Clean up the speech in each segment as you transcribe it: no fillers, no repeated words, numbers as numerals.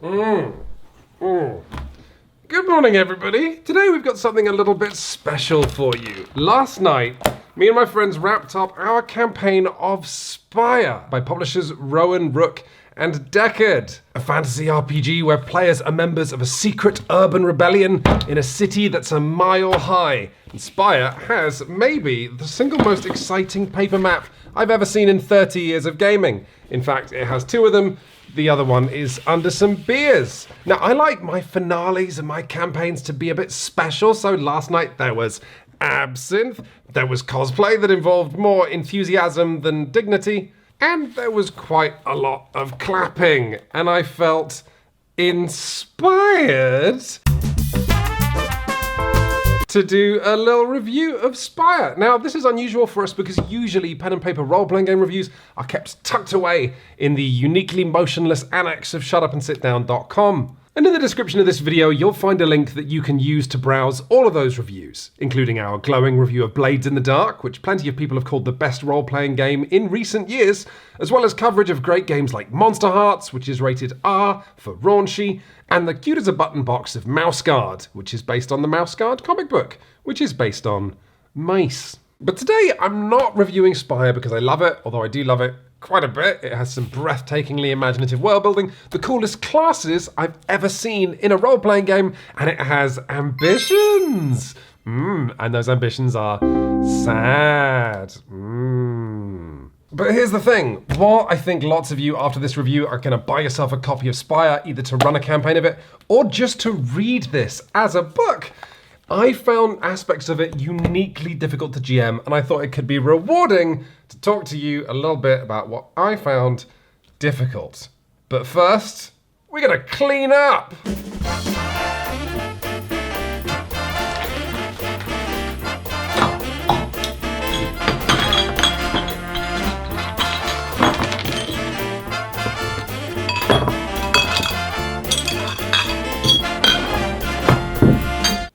Good morning, everybody. Today we've got something a little bit special for you. Last night, me and my friends wrapped up our campaign of Spire by publishers Rowan Rook and Deckard, a fantasy RPG where players are members of a secret urban rebellion in a city that's a mile high. And Spire has maybe the single most exciting paper map I've ever seen in 30 years of gaming. In fact, it has two of them. The other one is under some beers. Now, I like my finales and my campaigns to be a bit special, so last night there was absinthe, there was cosplay that involved more enthusiasm than dignity, and there was quite a lot of clapping, and I felt inspired to do a little review of Spire. Now, this is unusual for us because usually pen and paper role-playing game reviews are kept tucked away in the uniquely motionless annex of shutupandsitdown.com. And in the description of this video, you'll find a link that you can use to browse all of those reviews, including our glowing review of Blades in the Dark, which plenty of people have called the best role-playing game in recent years, as well as coverage of great games like Monster Hearts, which is rated R for raunchy, and the cute as a button box of Mouse Guard, which is based on the Mouse Guard comic book, which is based on mice. But today, I'm not reviewing Spire because I love it, although I do love it quite a bit. It has some breathtakingly imaginative world building, the coolest classes I've ever seen in a role-playing game, and it has ambitions. And those ambitions are sad. But here's the thing, while I think lots of you after this review are gonna buy yourself a copy of Spire, either to run a campaign of it, or just to read this as a book, I found aspects of it uniquely difficult to GM, and I thought it could be rewarding to talk to you a little bit about what I found difficult. But first, we're gonna clean up.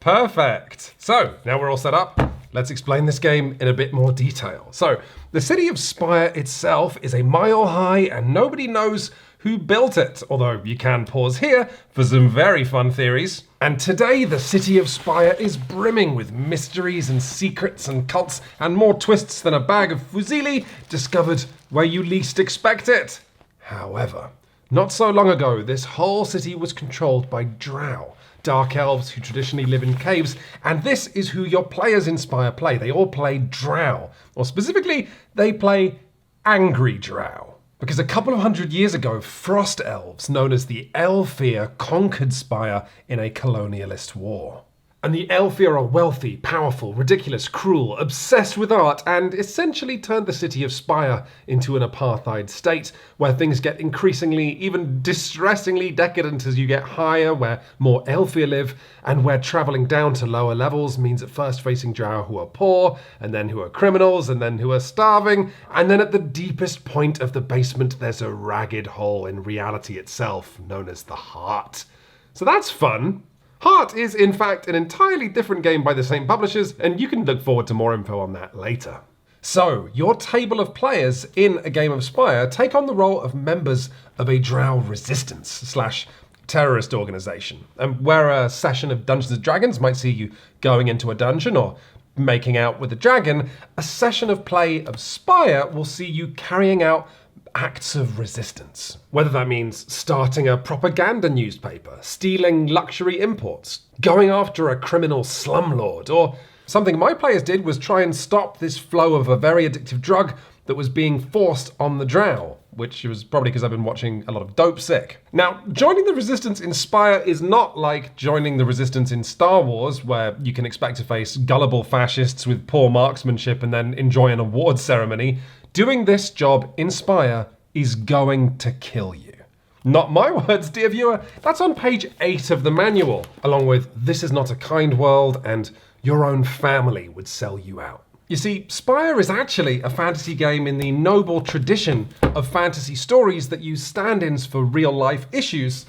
Perfect. So, now we're all set up. Let's explain this game in a bit more detail. So, the city of Spire itself is a mile high and nobody knows who built it, although you can pause here for some very fun theories. And today, the city of Spire is brimming with mysteries and secrets and cults and more twists than a bag of fusilli discovered where you least expect it. However, not so long ago, this whole city was controlled by drow, dark elves who traditionally live in caves, and this is who your players in Spire play. They all play drow, or specifically, they play angry drow. Because a couple of hundred years ago, frost elves, known as the Elfir, conquered Spire in a colonialist war. And the Elfir are wealthy, powerful, ridiculous, cruel, obsessed with art, and essentially turned the city of Spire into an apartheid state, where things get increasingly, even distressingly decadent as you get higher, where more Elfir live, and where travelling down to lower levels means at first facing drow who are poor, and then who are criminals, and then who are starving, and then at the deepest point of the basement there's a ragged hole in reality itself, known as the Heart. So that's fun. Heart is, in fact, an entirely different game by the same publishers, and you can look forward to more info on that later. So, your table of players in a game of Spire take on the role of members of a drow resistance / terrorist organization, and where a session of Dungeons & Dragons might see you going into a dungeon or making out with a dragon, a session of play of Spire will see you carrying out acts of resistance. Whether that means starting a propaganda newspaper, stealing luxury imports, going after a criminal slumlord, or something my players did was try and stop this flow of a very addictive drug that was being forced on the drow, which was probably because I've been watching a lot of Dope Sick. Now, joining the resistance in Spire is not like joining the resistance in Star Wars, where you can expect to face gullible fascists with poor marksmanship and then enjoy an awards ceremony. Doing this job in Spire is going to kill you. Not my words, dear viewer. That's on page 8 of the manual, along with "This is not a kind world" and "Your own family would sell you out." You see, Spire is actually a fantasy game in the noble tradition of fantasy stories that use stand-ins for real-life issues.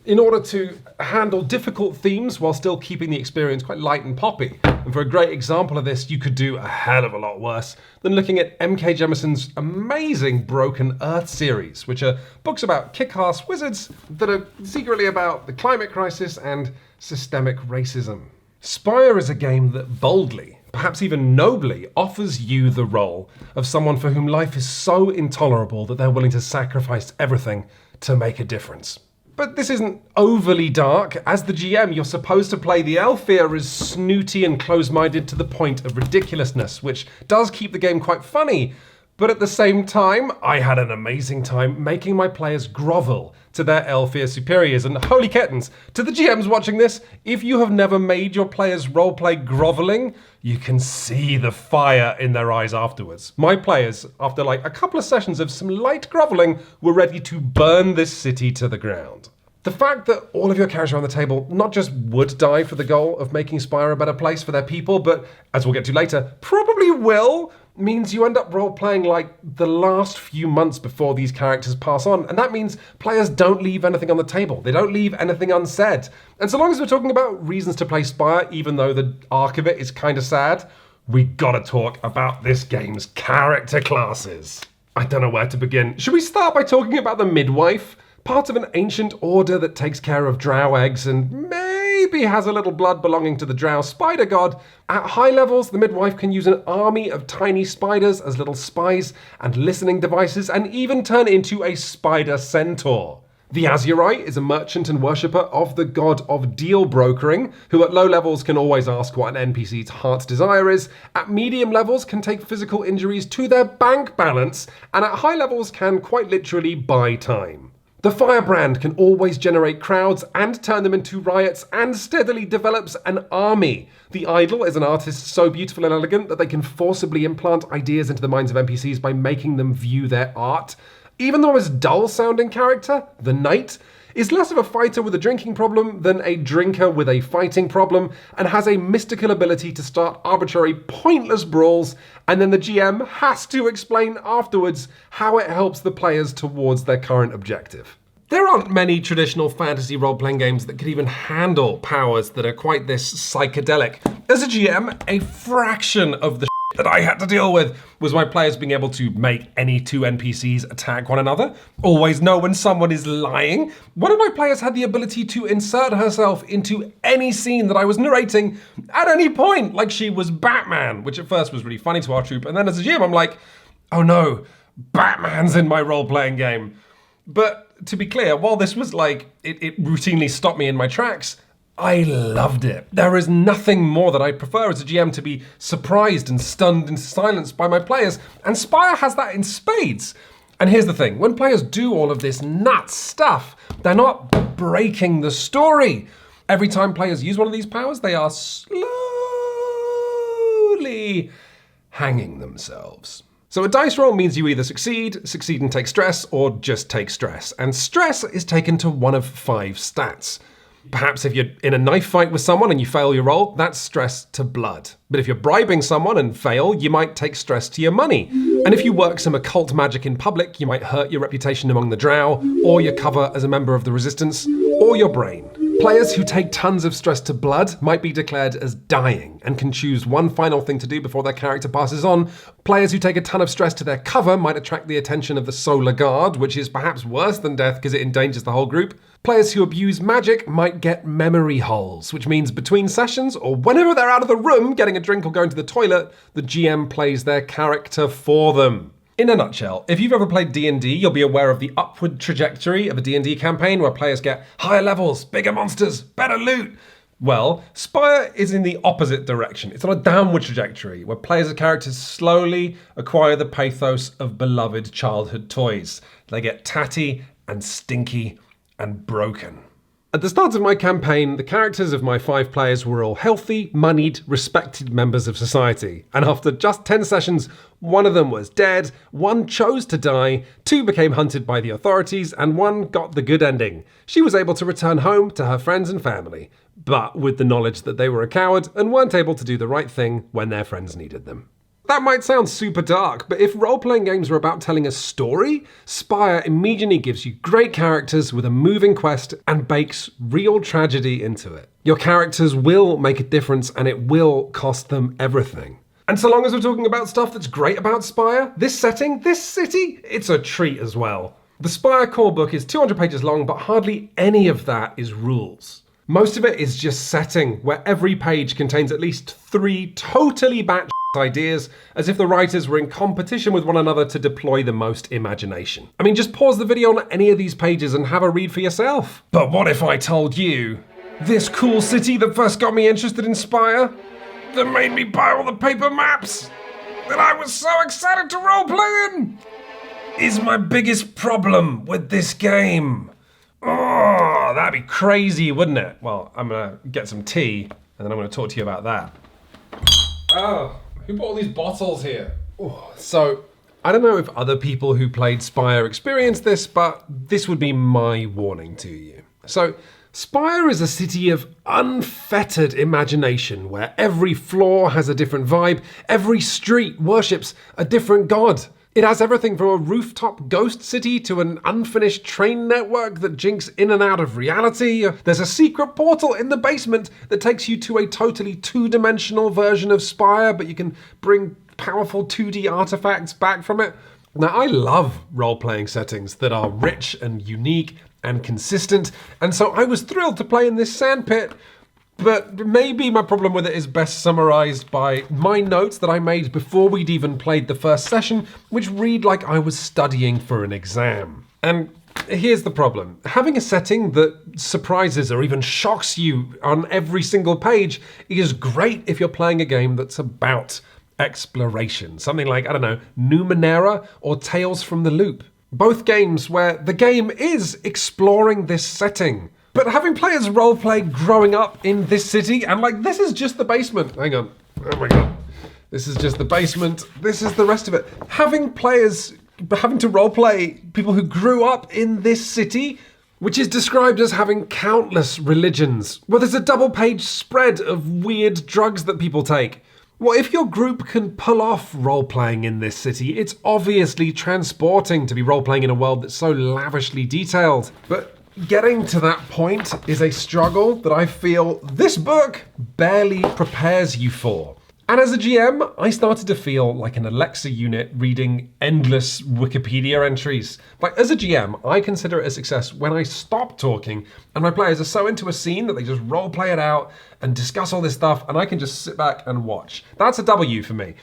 in order to handle difficult themes while still keeping the experience quite light and poppy. And for a great example of this, you could do a hell of a lot worse than looking at M.K. Jemison's amazing Broken Earth series, which are books about kick-ass wizards that are secretly about the climate crisis and systemic racism. Spire is a game that boldly, perhaps even nobly, offers you the role of someone for whom life is so intolerable that they're willing to sacrifice everything to make a difference. But this isn't overly dark. As the GM, you're supposed to play the Elfir as snooty and close-minded to the point of ridiculousness, which does keep the game quite funny. But at the same time, I had an amazing time making my players grovel to their Elfir superiors. And holy kittens, to the GMs watching this, if you have never made your players roleplay groveling, you can see the fire in their eyes afterwards. My players, after like a couple of sessions of some light groveling, were ready to burn this city to the ground. The fact that all of your characters around the table not just would die for the goal of making Spire a better place for their people, but, as we'll get to later, probably will, means you end up role-playing like the last few months before these characters pass on. And that means players don't leave anything on the table. They don't leave anything unsaid. And so long as we're talking about reasons to play Spire, even though the arc of it is kind of sad, we gotta talk about this game's character classes. I don't know where to begin. Should we start by talking about the midwife? Part of an ancient order that takes care of drow eggs and maybe has a little blood belonging to the drow spider god. At high levels, the midwife can use an army of tiny spiders as little spies and listening devices, and even turn into a spider centaur. The Azurite is a merchant and worshipper of the god of deal brokering, who at low levels can always ask what an NPC's heart's desire is, at medium levels can take physical injuries to their bank balance, and at high levels can quite literally buy time. The Firebrand can always generate crowds and turn them into riots, and steadily develops an army. The Idol is an artist so beautiful and elegant that they can forcibly implant ideas into the minds of NPCs by making them view their art. Even the most dull-sounding character, the Knight, is less of a fighter with a drinking problem than a drinker with a fighting problem, and has a mystical ability to start arbitrary, pointless brawls, and then the GM has to explain afterwards how it helps the players towards their current objective. There aren't many traditional fantasy role-playing games that could even handle powers that are quite this psychedelic. As a GM, a fraction of the that I had to deal with was my players being able to make any two NPCs attack one another, always know when someone is lying. One of my players had the ability to insert herself into any scene that I was narrating at any point, like she was Batman, which at first was really funny to our troupe, and then as a GM I'm like, oh no, Batman's in my role-playing game. But to be clear, while this was like, it routinely stopped me in my tracks, I loved it. There is nothing more that I prefer as a GM to be surprised and stunned into silence by my players, and Spire has that in spades. And here's the thing, when players do all of this nuts stuff, they're not breaking the story. Every time players use one of these powers, they are slowly hanging themselves. So a dice roll means you either succeed and take stress, or just take stress. And stress is taken to one of 5 stats. Perhaps if you're in a knife fight with someone and you fail your roll, that's stress to blood. But if you're bribing someone and fail, you might take stress to your money. And if you work some occult magic in public, you might hurt your reputation among the drow, or your cover as a member of the resistance, or your brain. Players who take tons of stress to blood might be declared as dying and can choose one final thing to do before their character passes on. Players who take a ton of stress to their cover might attract the attention of the Solar Guard, which is perhaps worse than death because it endangers the whole group. Players who abuse magic might get memory holes, which means between sessions, or whenever they're out of the room getting a drink or going to the toilet, the GM plays their character for them. In a nutshell, if you've ever played D&D, you'll be aware of the upward trajectory of a D&D campaign where players get higher levels, bigger monsters, better loot. Well, Spire is in the opposite direction. It's on a downward trajectory where players and characters slowly acquire the pathos of beloved childhood toys. They get tatty and stinky and broken. At the start of my campaign, the characters of my 5 players were all healthy, moneyed, respected members of society. And after just 10 sessions, one of them was dead, one chose to die, 2 became hunted by the authorities, and 1 got the good ending. She was able to return home to her friends and family, but with the knowledge that they were a coward and weren't able to do the right thing when their friends needed them. That might sound super dark, but if role-playing games are about telling a story, Spire immediately gives you great characters with a moving quest and bakes real tragedy into it. Your characters will make a difference and it will cost them everything. And so long as we're talking about stuff that's great about Spire, this setting, this city, it's a treat as well. The Spire Core Book is 200 pages long, but hardly any of that is rules. Most of it is just setting, where every page contains at least 3 totally batshit ideas, as if the writers were in competition with one another to deploy the most imagination. I mean, just pause the video on any of these pages and have a read for yourself. But what if I told you, this cool city that first got me interested in Spire, that made me buy all the paper maps, that I was so excited to roleplay in, is my biggest problem with this game? Oh, that'd be crazy, wouldn't it? Well, I'm gonna get some tea, and then I'm gonna talk to you about that. Oh. Who bought all these bottles here? Oh, so, I don't know if other people who played Spire experienced this, but this would be my warning to you. So, Spire is a city of unfettered imagination, where every floor has a different vibe, every street worships a different god. It has everything from a rooftop ghost city to an unfinished train network that jinks in and out of reality. There's a secret portal in the basement that takes you to a totally two-dimensional version of Spire, but you can bring powerful 2D artifacts back from it. Now, I love role-playing settings that are rich and unique and consistent, and so I was thrilled to play in this sandpit. But maybe my problem with it is best summarized by my notes that I made before we'd even played the first session, which read like I was studying for an exam. And here's the problem. Having a setting that surprises or even shocks you on every single page is great if you're playing a game that's about exploration. Something like, I don't know, Numenera or Tales from the Loop. Both games where the game is exploring this setting. But having players roleplay growing up in this city, and like, this is just the basement. Hang on. Oh my god. This is just the basement. This is the rest of it. Having players having to roleplay people who grew up in this city, which is described as having countless religions, where there's a double-page spread of weird drugs that people take. Well, if your group can pull off role-playing in this city, it's obviously transporting to be role-playing in a world that's so lavishly detailed. But getting to that point is a struggle that I feel this book barely prepares you for. And as a GM, I started to feel like an Alexa unit reading endless Wikipedia entries. Like, as a GM, I consider it a success when I stop talking and my players are so into a scene that they just role play it out and discuss all this stuff, and I can just sit back and watch. That's a W for me.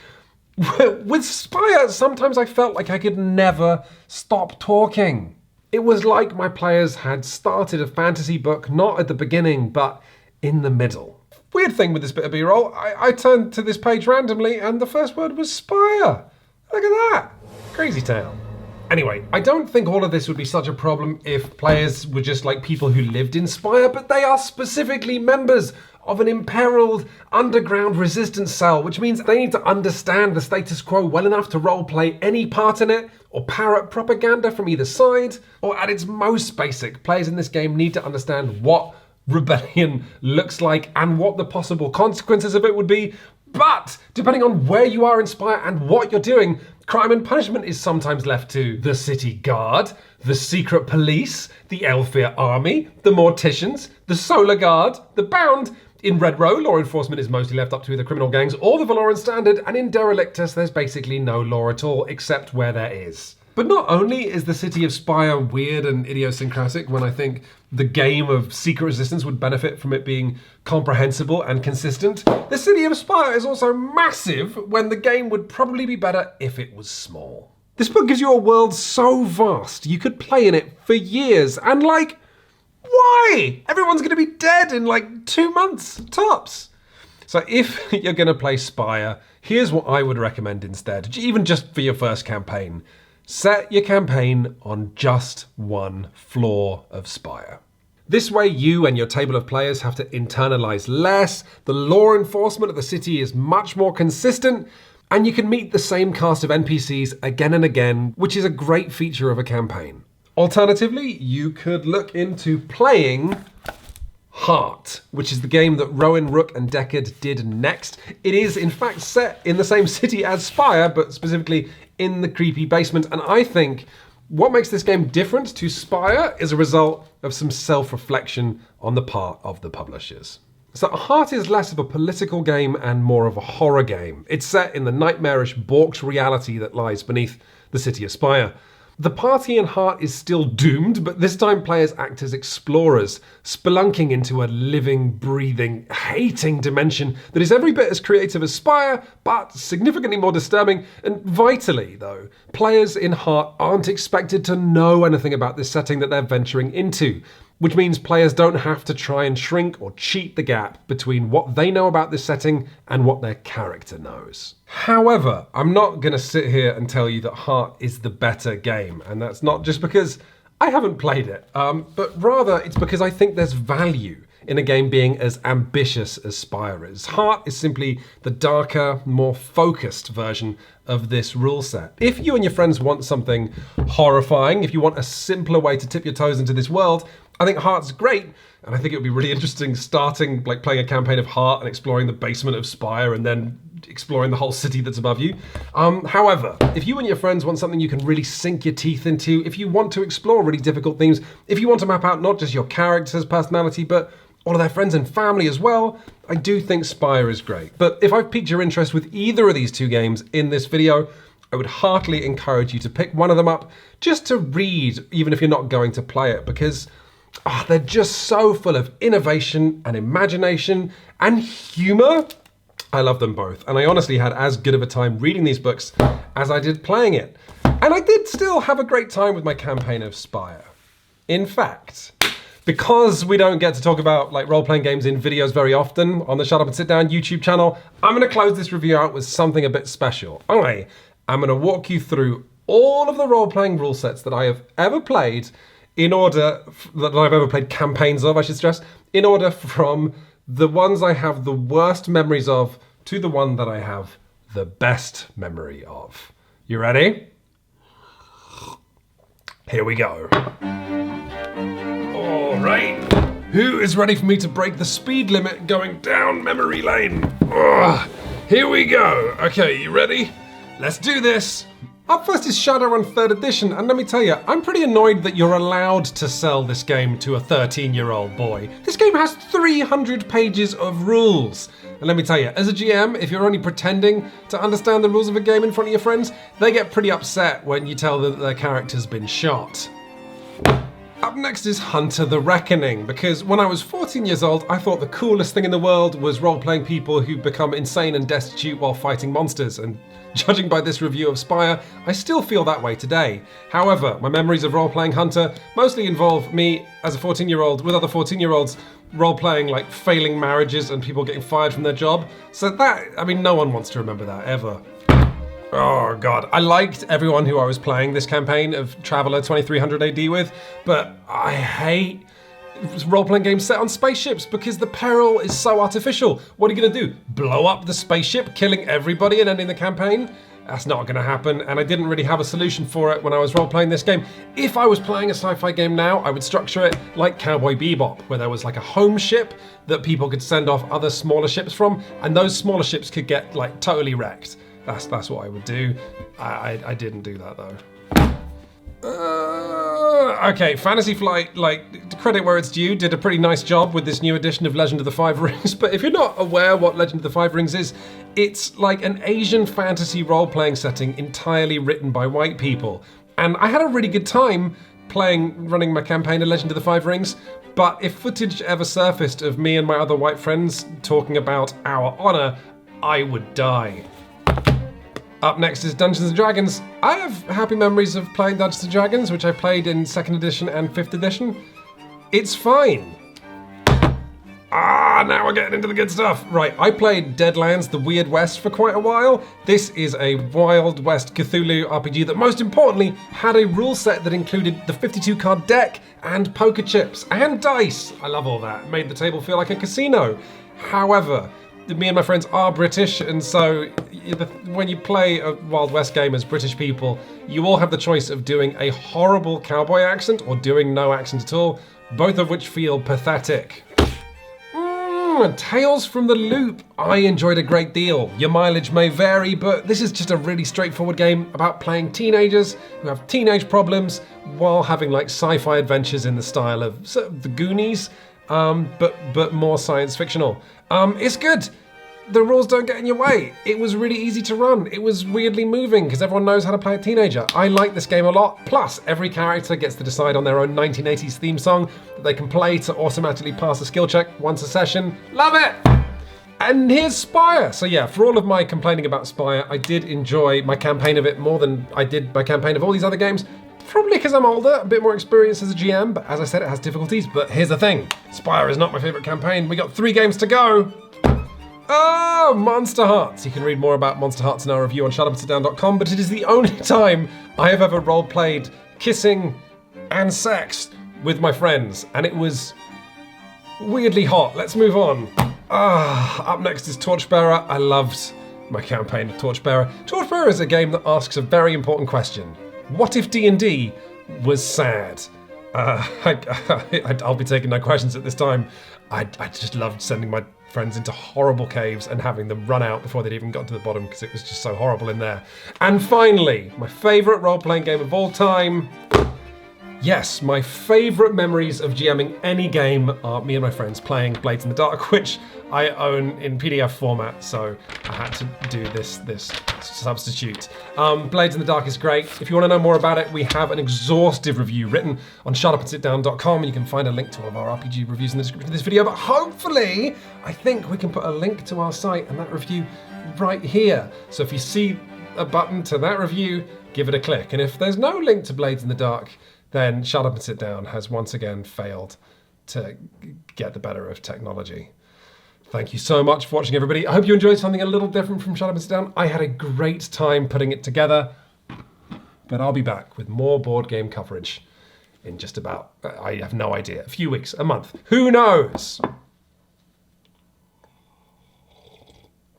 With Spire, sometimes I felt like I could never stop talking. It was like my players had started a fantasy book, not at the beginning, but in the middle. Weird thing with this bit of B-roll, I turned to this page randomly and the first word was Spire. Look at that. Crazy town. Anyway, I don't think all of this would be such a problem if players were just like people who lived in Spire, but they are specifically members of an imperiled underground resistance cell, which means they need to understand the status quo well enough to roleplay any part in it, or parrot propaganda from either side, or at its most basic, players in this game need to understand what rebellion looks like and what the possible consequences of it would be. But depending on where you are in Spire and what you're doing, crime and punishment is sometimes left to the city guard, the secret police, the Elfir army, the morticians, the solar guard, the bound. In Red Row, law enforcement is mostly left up to either criminal gangs or the Valoran Standard, and in Derelictus there's basically no law at all, except where there is. But not only is the city of Spire weird and idiosyncratic, when I think the game of Secret Resistance would benefit from it being comprehensible and consistent, the city of Spire is also massive, when the game would probably be better if it was small. This book gives you a world so vast, you could play in it for years, and like, why? Everyone's going to be dead in like 2 months, tops. So if you're going to play Spire, here's what I would recommend instead, even just for your first campaign. Set your campaign on just one floor of Spire. This way you and your table of players have to internalize less, the law enforcement of the city is much more consistent, and you can meet the same cast of NPCs again and again, which is a great feature of a campaign. Alternatively, you could look into playing Heart, which is the game that Rowan, Rook, and Deckard did next. It is, in fact, set in the same city as Spire, but specifically in the creepy basement. And I think what makes this game different to Spire is a result of some self-reflection on the part of the publishers. So Heart is less of a political game and more of a horror game. It's set in the nightmarish Bork's reality that lies beneath the city of Spire. The party in Heart is still doomed, but this time players act as explorers, spelunking into a living, breathing, hating dimension that is every bit as creative as Spire, but significantly more disturbing. And vitally, though, players in Heart aren't expected to know anything about this setting that they're venturing into, which means players don't have to try and shrink or cheat the gap between what they know about this setting and what their character knows. However, I'm not going to sit here and tell you that Heart is the better game, and that's not just because I haven't played it, but rather it's because I think there's value in a game being as ambitious as Spire is. Heart is simply the darker, more focused version of this rule set. If you and your friends want something horrifying, if you want a simpler way to tip your toes into this world, I think Heart's great, and I think it would be really interesting starting, like playing a campaign of Heart and exploring the basement of Spire and then exploring the whole city that's above you. However, if you and your friends want something you can really sink your teeth into, if you want to explore really difficult themes, if you want to map out not just your character's personality, but all of their friends and family as well, I do think Spire is great. But if I've piqued your interest with either of these two games in this video, I would heartily encourage you to pick one of them up just to read, even if you're not going to play it, because they're just so full of innovation and imagination and humor. I love them both, and I honestly had as good of a time reading these books as I did playing it. And I did still have a great time with my campaign of Spire. In fact, because we don't get to talk about like role-playing games in videos very often on the Shut Up and Sit Down YouTube channel, I'm going to close this review out with something a bit special. I am going to walk you through all of the role-playing rule sets that I have ever played campaigns of, I should stress, in order from the ones I have the worst memories of to the one that I have the best memory of. You ready? Here we go. All right. Who is ready for me to break the speed limit going down memory lane? Here we go. Okay, you ready? Let's do this. Up first is Shadowrun 3rd edition, and let me tell you, I'm pretty annoyed that you're allowed to sell this game to a 13-year-old boy. This game has 300 pages of rules. And let me tell you, as a GM, if you're only pretending to understand the rules of a game in front of your friends, they get pretty upset when you tell them that their character's been shot. Up next is Hunter the Reckoning, because when I was 14 years old, I thought the coolest thing in the world was role-playing people who become insane and destitute while fighting monsters, and judging by this review of Spire, I still feel that way today. However, my memories of role-playing Hunter mostly involve me as a 14-year-old with other 14-year-olds role-playing like failing marriages and people getting fired from their job. So no one wants to remember that, ever. Oh god, I liked everyone who I was playing this campaign of Traveller 2300 AD with, but I hate role-playing games set on spaceships because the peril is so artificial. What are you gonna do? Blow up the spaceship, killing everybody and ending the campaign? That's not gonna happen, and I didn't really have a solution for it when I was role-playing this game. If I was playing a sci-fi game now, I would structure it like Cowboy Bebop, where there was like a home ship that people could send off other smaller ships from, and those smaller ships could get like totally wrecked. That's what I would do. I didn't do that though. Okay, Fantasy Flight, like, to credit where it's due, did a pretty nice job with this new edition of Legend of the Five Rings, but if you're not aware what Legend of the Five Rings is, it's like an Asian fantasy role-playing setting entirely written by white people. And I had a really good time running my campaign of Legend of the Five Rings, but if footage ever surfaced of me and my other white friends talking about our honor, I would die. Up next is Dungeons & Dragons. I have happy memories of playing Dungeons & Dragons, which I played in 2nd edition and 5th edition. It's fine. Now we're getting into the good stuff. Right, I played Deadlands, the Weird West for quite a while. This is a Wild West Cthulhu RPG that most importantly had a rule set that included the 52 card deck and poker chips and dice. I love all that. It made the table feel like a casino. However, me and my friends are British, and so when you play a Wild West game as British people, you all have the choice of doing a horrible cowboy accent or doing no accent at all, both of which feel pathetic. Tales from the Loop. I enjoyed a great deal. Your mileage may vary, but this is just a really straightforward game about playing teenagers who have teenage problems while having like sci-fi adventures in the style of sort of the Goonies, but more science fictional. It's good. The rules don't get in your way. It was really easy to run. It was weirdly moving because everyone knows how to play a teenager. I like this game a lot. Plus, every character gets to decide on their own 1980s theme song that they can play to automatically pass a skill check once a session. Love it! And here's Spire. So yeah, for all of my complaining about Spire, I did enjoy my campaign of it more than I did my campaign of all these other games. Probably because I'm older, a bit more experienced as a GM, but as I said, it has difficulties. But here's the thing, Spire is not my favorite campaign. We got 3 games to go. Oh, Monster Hearts! You can read more about Monster Hearts in our review on shutupandSitDown.com, but it is the only time I have ever role-played kissing and sex with my friends, and it was weirdly hot. Let's move on. Up next is Torchbearer. I loved my campaign of Torchbearer. Torchbearer is a game that asks a very important question. What if D&D was sad? I'll be taking no questions at this time. I just loved sending my friends into horrible caves and having them run out before they'd even got to the bottom because it was just so horrible in there. And finally, my favourite role-playing game of all time. Yes, my favourite memories of GMing any game are me and my friends playing Blades in the Dark, which I own in PDF format, so I had to do this substitute. Blades in the Dark is great. If you want to know more about it, we have an exhaustive review written on shutupandSitDown.com, and you can find a link to all of our RPG reviews in the description of this video, but hopefully, I think we can put a link to our site and that review right here. So if you see a button to that review, give it a click. And if there's no link to Blades in the Dark, then Shut Up and Sit Down has once again failed to get the better of technology. Thank you so much for watching, everybody. I hope you enjoyed something a little different from Shut Up and Sit Down. I had a great time putting it together, but I'll be back with more board game coverage in just about, I have no idea, a few weeks, a month, who knows?